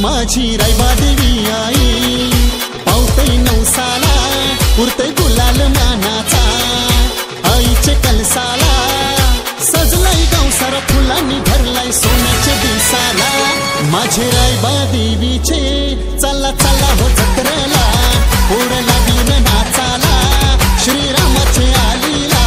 माझी रायबा देवी आई पावतई नवसाला उरतई गुलाल मानाचा आईचे कलसाला सजलाई गाव सारा फुलांनी भरलाय सोन्याच्या दिसाला माझे रायबा देवीचे चला चला हो जत्रेला ओढ लागली न नाचाला श्रीरामाचे आलीला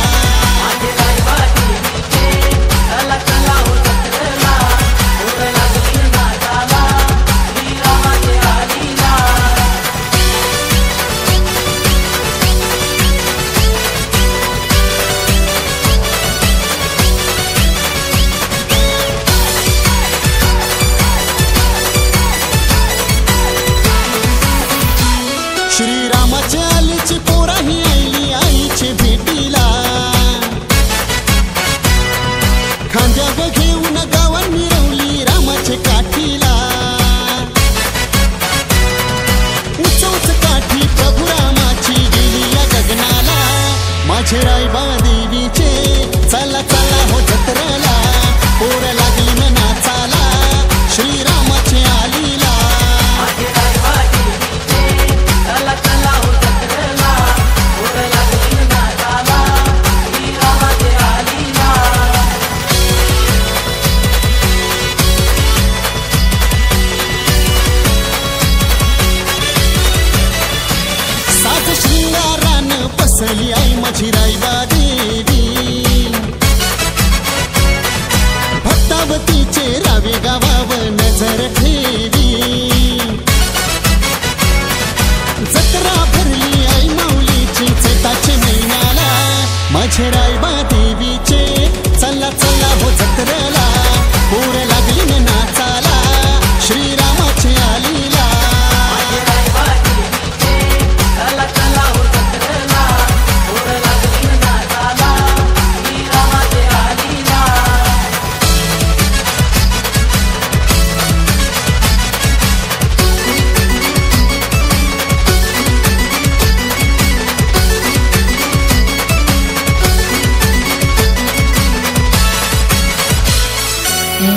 श्रीरामाच्या आलीची पोराही आईली आईचे भेटीला खांद्यावर घेऊन गावात मिरवली रामाचे काठीला उंच उंच काठी प्रभू रामाची गेली या गगनाला माझे रायबा देवीचे चला चला हो जत्रेला पोर लागली न नाचाला श्रीरामाचे आलीला बसली आई माझी रायबा देवी भक्तावतीचे रावे गावावर नजर ठेवी जत्रा भरली आई माऊलीची चैताचे महिन्याला माझे रायबा देवीचे चला चला हो जत्रेला पोर लागली न नाचाला श्रीरामाचे आलीला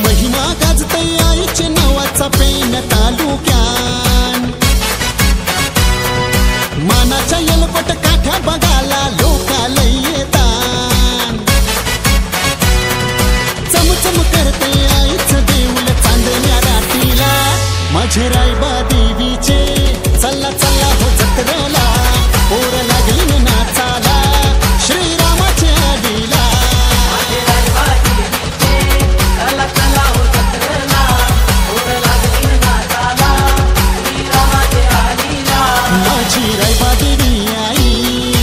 महिमा गाजतय आईचे नावाचा पेन तालुक्यान मानाच्या येलपट काठ्या बघाला लोकाला येतात चमचम करते आईचं देऊळ चांदण्या रातीला माझे रायबा देवीचे चला चला हो जत्रेला पोर लागली न नाचाला श्रीरामाचे आलीला माझी रायबा देवी आई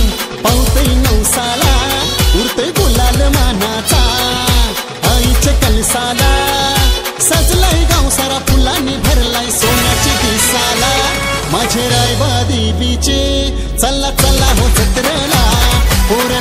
पावतई नवसाला उरतई गुलाल मानाचा आईचे कलसाला सजलाय गाव सारा फुलांनी भरलाय सोन्याची दिसाला माझे रायबा देवीचे चला चला हो जत्रेला पोर